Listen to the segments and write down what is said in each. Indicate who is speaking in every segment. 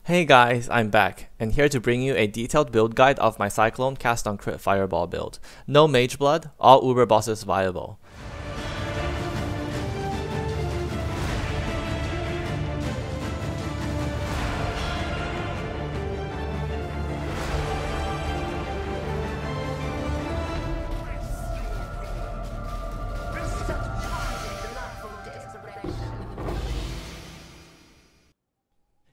Speaker 1: Hey guys, I'm back, and here to bring you a detailed build guide of my Cyclone cast on crit fireball build. No Mageblood, all Uber bosses viable.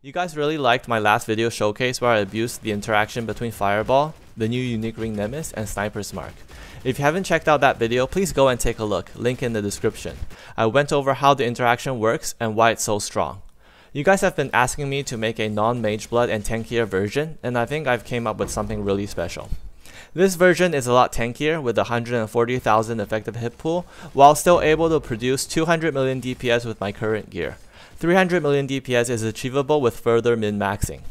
Speaker 1: You guys really liked my last video showcase where I abused the interaction between Fireball, the new unique ring Nemesis, and Sniper's Mark. If you haven't checked out that video, please go and take a look, link in the description. I went over how the interaction works and why it's so strong. You guys have been asking me to make a non-Mageblood and tankier version, and I think I've came up with something really special. This version is a lot tankier with 140,000 effective hit pool, while still able to produce 200 million DPS with my current gear. 300 million DPS is achievable with further min-maxing.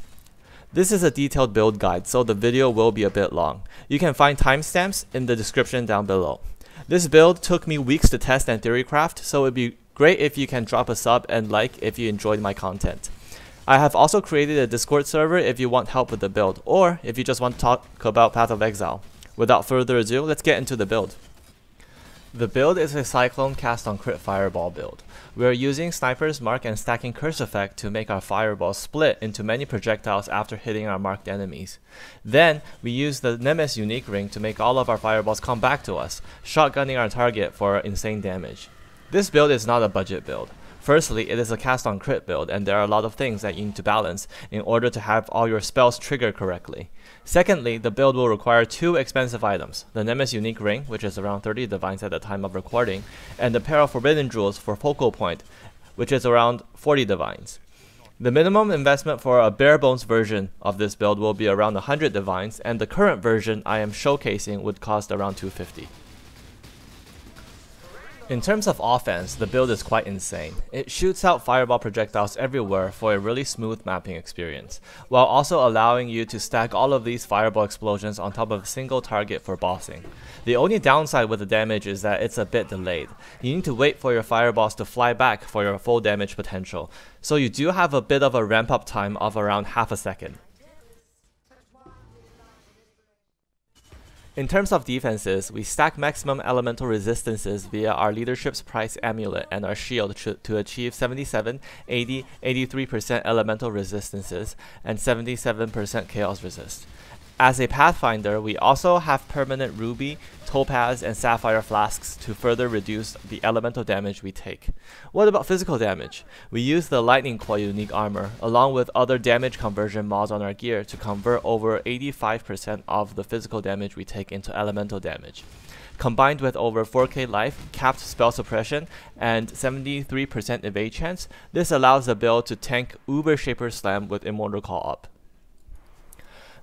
Speaker 1: This is a detailed build guide, so the video will be a bit long. You can find timestamps in the description down below. This build took me weeks to test and theorycraft, so it'd be great if you can drop a sub and like if you enjoyed my content. I have also created a Discord server if you want help with the build, or if you just want to talk about Pathofexile. Without further ado, let's get into the build. The build is a Cyclone cast on crit fireball build. We are using Sniper's Mark and stacking Curse Effect to make our fireballs split into many projectiles after hitting our marked enemies. Then, we use the Nemesis unique ring to make all of our fireballs come back to us, shotgunning our target for insane damage. This build is not a budget build. Firstly, it is a cast on crit build, and there are a lot of things that you need to balance in order to have all your spells trigger correctly. Secondly, the build will require two expensive items, the Nemesis unique ring, which is around 30 divines at the time of recording, and the pair of forbidden jewels for focal point, which is around 40 divines. The minimum investment for a bare bones version of this build will be around 100 divines, and the current version I am showcasing would cost around 250. In terms of offense, the build is quite insane. It shoots out fireball projectiles everywhere for a really smooth mapping experience, while also allowing you to stack all of these fireball explosions on top of a single target for bossing. The only downside with the damage is that it's a bit delayed. You need to wait for your fireballs to fly back for your full damage potential, so you do have a bit of a ramp up time of around half a second. In terms of defenses, we stack maximum elemental resistances via our Leadership's Price Amulet and our shield to achieve 77, 80, 83% elemental resistances and 77% chaos resist. As a Pathfinder, we also have permanent ruby, topaz, and sapphire flasks to further reduce the elemental damage we take. What about physical damage? We use the lightning coil unique armor, along with other damage conversion mods on our gear to convert over 85% of the physical damage we take into elemental damage. Combined with over 4k life, capped spell suppression, and 73% evade chance, this allows the build to tank Uber Shaper Slam with Immortal Call up.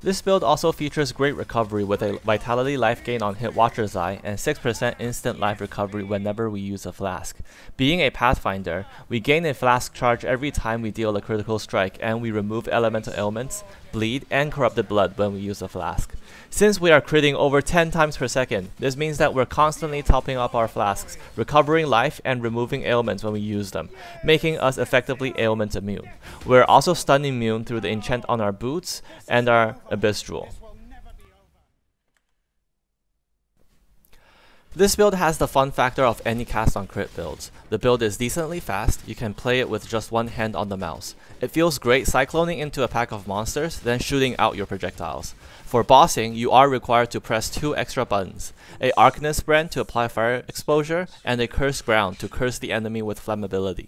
Speaker 1: This build also features great recovery with a vitality life gain on hit Watcher's Eye and 6% instant life recovery whenever we use a flask. Being a Pathfinder, we gain a flask charge every time we deal a critical strike, and we remove elemental ailments, bleed, and corrupted blood when we use a flask. Since we are critting over 10 times per second, this means that we're constantly topping up our flasks, recovering life and removing ailments when we use them, making us effectively ailment immune. We're also stun immune through the enchant on our boots and our Abyss Jewel. This build has the fun factor of any cast on crit builds. The build is decently fast, you can play it with just one hand on the mouse. It feels great cycloning into a pack of monsters, then shooting out your projectiles. For bossing, you are required to press two extra buttons, a Arcanist Brand to apply fire exposure, and a Curse Ground to curse the enemy with flammability.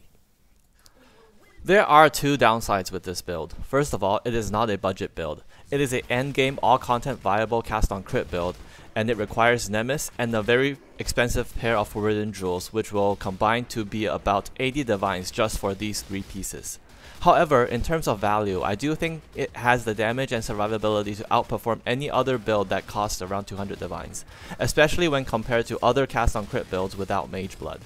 Speaker 1: There are two downsides with this build. First of all, it is not a budget build. It is an endgame all-content viable cast on crit build, and it requires Nemesis and a very expensive pair of forbidden jewels, which will combine to be about 80 divines just for these three pieces. However, in terms of value, I do think it has the damage and survivability to outperform any other build that costs around 200 divines, especially when compared to other cast on crit builds without Mageblood.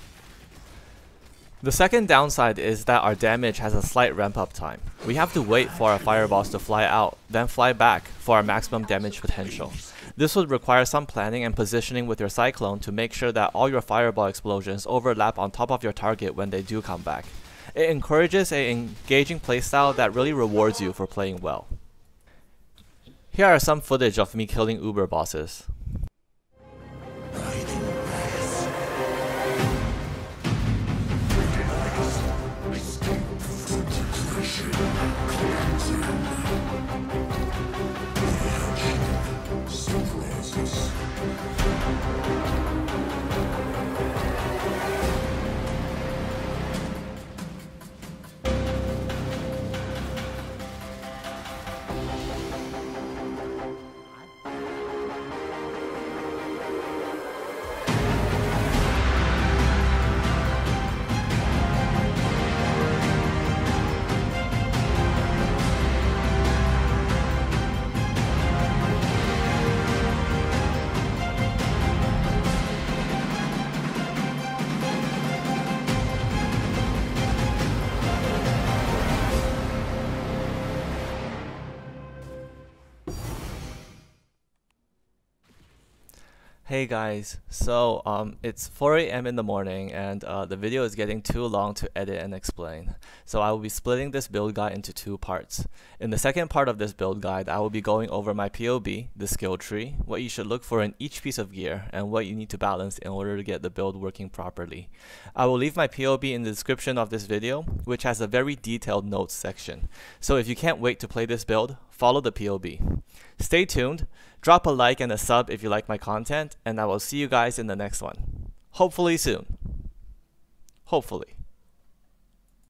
Speaker 1: The second downside is that our damage has a slight ramp up time. We have to wait for our fireballs to fly out, then fly back for our maximum damage potential. This would require some planning and positioning with your Cyclone to make sure that all your fireball explosions overlap on top of your target when they do come back. It encourages an engaging playstyle that really rewards you for playing well. Here are some footage of me killing Uber bosses. Hey guys, so it's 4 AM in the morning and the video is getting too long to edit and explain. So I will be splitting this build guide into two parts. In the second part of this build guide, I will be going over my POB, the skill tree, what you should look for in each piece of gear, and what you need to balance in order to get the build working properly. I will leave my POB in the description of this video, which has a very detailed notes section. So if you can't wait to play this build, follow the POB. Stay tuned, drop a like and a sub if you like my content, and I will see you guys in the next one. Hopefully soon. Hopefully.